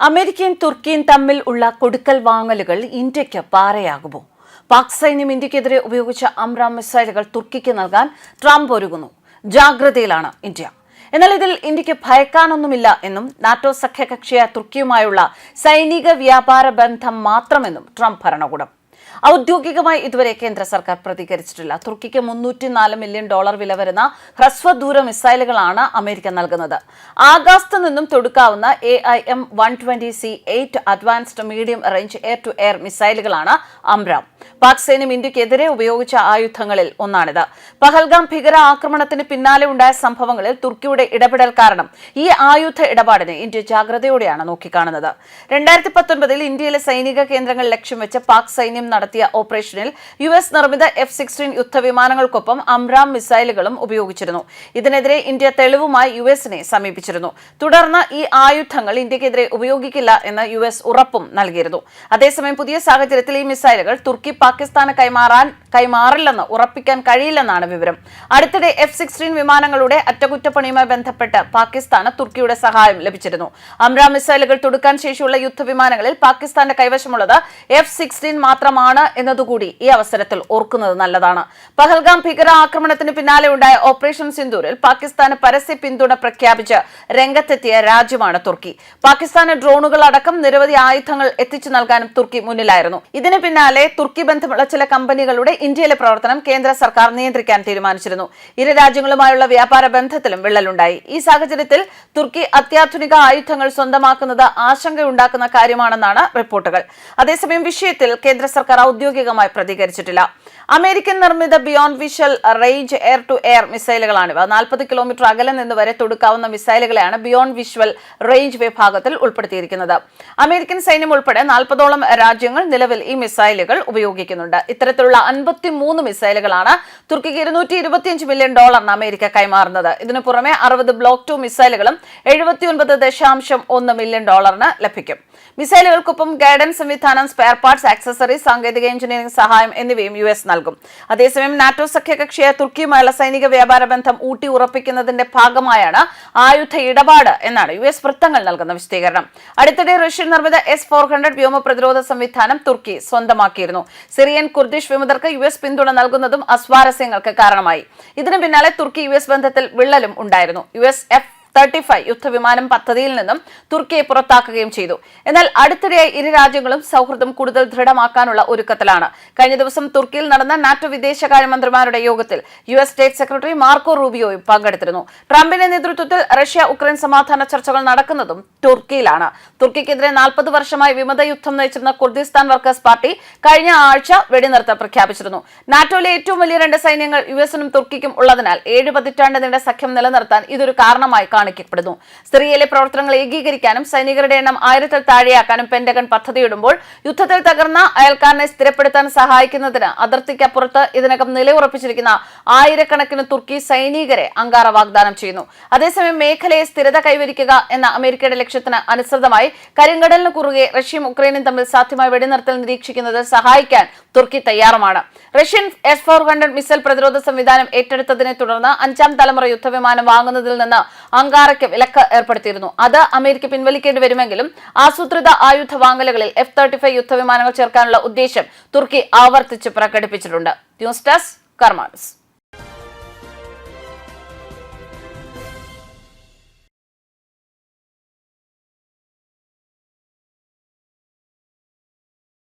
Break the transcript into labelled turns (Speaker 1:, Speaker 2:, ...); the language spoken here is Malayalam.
Speaker 1: അമേരിക്കയും തുർക്കിയും തമ്മിൽ ഉള്ള കൊടുക്കൽ വാങ്ങലുകൾ ഇന്ത്യയ്ക്ക് പാരയാകുമോ? പാക് സൈന്യം ഇന്ത്യക്കെതിരെ ഉപയോഗിച്ച അംറാം മിസൈലുകൾ തുർക്കിക്ക് നൽകാൻ ട്രംപ് ഒരുങ്ങുന്നു. ജാഗ്രതയിലാണ് ഇന്ത്യ. എന്നാൽ ഇതിൽ ഇന്ത്യക്ക് ഭയക്കാനൊന്നുമില്ല എന്നും നാറ്റോ സഖ്യകക്ഷിയായ തുർക്കിയുമായുള്ള സൈനിക വ്യാപാര ബന്ധം മാത്രമെന്നും ട്രംപ് ഭരണകൂടം. ഔദ്യോഗികമായി ഇതുവരെ കേന്ദ്ര സർക്കാർ പ്രതികരിച്ചിട്ടില്ല. തുർക്കിക്ക് $304 മില്യൺ വില വരുന്ന ഹ്രസ്വദൂര മിസൈലുകളാണ് അമേരിക്ക നൽകുന്നത്. ആകാശത്ത് നിന്നും തൊടുക്കാവുന്ന AIM-120C8 advanced medium range air to air മിസൈലുകളാണ് അംറാം. പാക് സൈന്യം ഇന്ത്യക്കെതിരെ ഉപയോഗിച്ച ആയുധങ്ങളിൽ ഒന്നാണിത്. പഹൽഗാം ഭീകര ആക്രമണത്തിന് പിന്നാലെ ഉണ്ടായ സംഭവങ്ങളിൽ തുർക്കിയുടെ ഇടപെടൽ കാരണം ഈ ആയുധ ഇടപാടിനെ ഇന്ത്യ ജാഗ്രതയോടെയാണ് നോക്കിക്കാണുന്നത്. 2019 ഇന്ത്യയിലെ സൈനിക കേന്ദ്രങ്ങൾ ലക്ഷ്യം വെച്ച് പാക് സൈന്യം നടത്തിയ ഓപ്പറേഷനിൽ US നിർമ്മിത F-16 യുദ്ധവിമാനങ്ങൾക്കൊപ്പം അംറാം മിസൈലുകളും ഉപയോഗിച്ചിരുന്നു. ഇതിനെതിരെ ഇന്ത്യ തെളിവുമായി US-നെ സമീപിച്ചിരുന്നു. തുടർന്ന് ഈ ആയുധങ്ങൾ ഇന്ത്യക്കെതിരെ ഉപയോഗിക്കില്ല എന്ന് US ഉറപ്പും നൽകിയിരുന്നു. അതേസമയം പുതിയ സാഹചര്യത്തിൽ ഈ മിസൈലുകൾ തുർക്കി പാകിസ്ഥാന് കൈമാറില്ലെന്ന് ഉറപ്പിക്കാൻ കഴിയില്ലെന്നാണ് വിവരം. അടുത്തിടെ F-16 വിമാനങ്ങളുടെ അറ്റകുറ്റപ്പണിയുമായി ബന്ധപ്പെട്ട് പാകിസ്ഥാന് തുർക്കിയുടെ സഹായം ലഭിച്ചിരുന്നു. അംറാം മിസൈലുകൾ തൊടുക്കാൻ ശേഷിയുള്ള യുദ്ധവിമാനങ്ങളിൽ പാകിസ്ഥാന്റെ കൈവശമുള്ളത് F-16 മാത്രമാണ് എന്നതുകൂടി ഈ അവസരത്തിൽ ഓർക്കുന്നത് നല്ലതാണ്. പഹൽഗാം ഭീകര ആക്രമണത്തിന് പിന്നാലെ ഉണ്ടായ ഓപ്പറേഷൻ സിന്ദൂരിൽ പാകിസ്ഥാന് പരസ്യ പിന്തുണ പ്രഖ്യാപിച്ച് രംഗത്തെത്തിയ രാജ്യമാണ് തുർക്കി. പാകിസ്ഥാന് ഡ്രോണുകൾ അടക്കം നിരവധി ആയുധങ്ങൾ എത്തിച്ചു നൽകാനും തുർക്കി മുന്നിലായിരുന്നു. ഇതിന് പിന്നാലെ തുർക്കി ബന്ധമുള്ള ചില കമ്പനികളുടെ ഇന്ത്യയിലെ പ്രവർത്തനം കേന്ദ്ര സർക്കാർ നിയന്ത്രിക്കാൻ തീരുമാനിച്ചിരുന്നു. ഇരു രാജ്യങ്ങളുമായുള്ള വ്യാപാര ബന്ധത്തിലും വിള്ളലുണ്ടായി. ഈ സാഹചര്യത്തിൽ തുർക്കി അത്യാധുനിക ആയുധങ്ങൾ സ്വന്തമാക്കുന്നത് ആശങ്കയുണ്ടാക്കുന്ന കാര്യമാണെന്നാണ് റിപ്പോർട്ടുകൾ. അതേസമയം വിഷയത്തിൽ കേന്ദ്ര സർക്കാർ ഔദ്യോഗികമായി പ്രതികരിച്ചിട്ടില്ല. അമേരിക്കൻ നിർമ്മിത beyond visual range air to air മിസൈലുകളാണിവ. 40 കിലോമീറ്റർ അകലെ നിന്ന് വരെ തൊടുക്കാവുന്ന മിസൈലുകളെയാണ് ബിയോണ്ട് വിഷ്വൽ റേഞ്ച് വിഭാഗത്തിൽ ഉൾപ്പെടുത്തിയിരിക്കുന്നത്. അമേരിക്കൻ സൈന്യം ഉൾപ്പെടെ 40ഓളം രാജ്യങ്ങൾ നിലവിൽ ഈ മിസൈലുകൾ ഉപയോഗിക്കുന്നുണ്ട്. ഇത്തരത്തിലുള്ള 53 മിസൈലുകളാണ് തുർക്കിക്ക് $225 മില്യൺ അമേരിക്ക കൈമാറുന്നത്. ഇതിനു പുറമെ 60 ബ്ലോക്ക് 2 മിസൈലുകളും 79.1 മില്യൺ ലഭിക്കും. മിസൈലുകൾക്കൊപ്പം ഗൈഡൻസ് സംവിധാനം, സ്പെയർ പാർട്സ്, ആക്സസറീസ്, സാങ്കേതിക എഞ്ചിനീയറിംഗ് സഹായം എന്നിവയും US നൽകും. അതേസമയം നാറ്റോ സഖ്യകക്ഷിയായ തുർക്കിയുമായുള്ള സൈനിക വ്യാപാര ബന്ധം ഊട്ടി ഉറപ്പിക്കുന്നതിന്റെ ഭാഗമായാണ് ആയുധ ഇടപാട് എന്നാണ് US വൃത്തങ്ങൾ നൽകുന്ന വിശദീകരണം. അടുത്തിടെ റഷ്യൻ നിർമ്മിത S-400 വ്യോമ പ്രതിരോധ സംവിധാനം തുർക്കി സ്വന്തമാക്കിയിരുന്നു. സിറിയൻ കുർദിഷ് വിമതർക്ക് US പിന്തുണ നൽകുന്നതും അസ്വാരസ്യങ്ങൾക്ക് കാരണമായി. ഇതിനു പിന്നാലെ തുർക്കി US ബന്ധത്തിൽ വിള്ളലും ഉണ്ടായിരുന്നു. US F-35 യുദ്ധവിമാനം പദ്ധതിയിൽ നിന്നും തുർക്കിയെ പുറത്താക്കുകയും ചെയ്തു. എന്നാൽ അടുത്തിടെയായി ഇരു രാജ്യങ്ങളും സൗഹൃദം കൂടുതൽ ദൃഢമാക്കാനുള്ള ഒരുക്കത്തിലാണ്. കഴിഞ്ഞ ദിവസം തുർക്കിയിൽ നടന്ന നാറ്റോ വിദേശകാര്യമന്ത്രിമാരുടെ യോഗത്തിൽ US സ്റ്റേറ്റ് സെക്രട്ടറി മാർക്കോ റൂബിയോയും പങ്കെടുത്തിരുന്നു. ട്രംപിന്റെ നേതൃത്വത്തിൽ റഷ്യ ഉക്രൈൻ സമാധാന ചർച്ചകൾ നടക്കുന്നതും തുർക്കിയിലാണ്. തുർക്കിക്കെതിരെ 40 വർഷമായി വിമത യുദ്ധം നയിച്ചിരുന്ന കുർദിസ്ഥാൻ വർക്കേഴ്സ് പാർട്ടി കഴിഞ്ഞ ആഴ്ച വെടിനിർത്തൽ പ്രഖ്യാപിച്ചിരുന്നു. നാറ്റോയിലെ ഏറ്റവും വലിയ 2 സൈന്യങ്ങൾ US-നും തുർക്കിക്കും ഉള്ളതിനാൽ 7 പതിറ്റാണ്ട് നീണ്ട സഖ്യം നിലനിർത്താൻ ഇതൊരു കാരണമായി കാണിക്കപ്പെടുന്നു. സിറിയയിലെ പ്രവർത്തനങ്ങൾ ഏകീകരിക്കാനും സൈനികരുടെ എണ്ണം 1000-ൽ താഴെയാക്കാനും പെന്റഗൺ പദ്ധതിയിടുമ്പോൾ യുദ്ധത്തിൽ തകർന്ന അയൽക്കാരനെ സ്ഥിരപ്പെടുത്താൻ സഹായിക്കുന്നതിന് അതിർത്തിക്കപ്പുറത്ത് ഇതിനകം നിലയുറപ്പിച്ചിരിക്കുന്ന ആയിരക്കണക്കിന് തുർക്കി സൈനികരെ അങ്കാറ വാഗ്ദാനം ചെയ്യുന്നു. അതേസമയം മേഖലയെ സ്ഥിരത കൈവരിക്കുക എന്ന അമേരിക്കയുടെ ലക്ഷ്യത്തിന് അനുസൃതമായി കരിങ്കടലിന് കുറുകെ റഷ്യയും ഉക്രൈനും തമ്മിൽ സാധ്യമായ വെടിനിർത്തൽ നിരീക്ഷിക്കുന്നതിൽ സഹായിക്കാൻ തുർക്കി തയ്യാറുമാണ്. റഷ്യൻ S-400 മിസൈൽ പ്രതിരോധ സംവിധാനം ഏറ്റെടുത്തതിനെ തുടർന്ന് 5ാം തലമുറ യുദ്ധവിമാനം വാങ്ങുന്നതിൽ നിന്ന് അങ്കാറയ്ക്ക് വിലക്ക് ഏർപ്പെടുത്തിയിരുന്നു. അത് അമേരിക്ക പിൻവലിക്കേണ്ടി വരുമെങ്കിലും ആസൂത്രിത ആയുധ വാങ്ങലുകളിൽ F-35 യുദ്ധവിമാനങ്ങൾ ചേർക്കാനുള്ള ഉദ്ദേശം തുർക്കി ആവർത്തിച്ച് പ്രകടിപ്പിച്ചിട്ടുണ്ട്. News desk കർമാനസ്.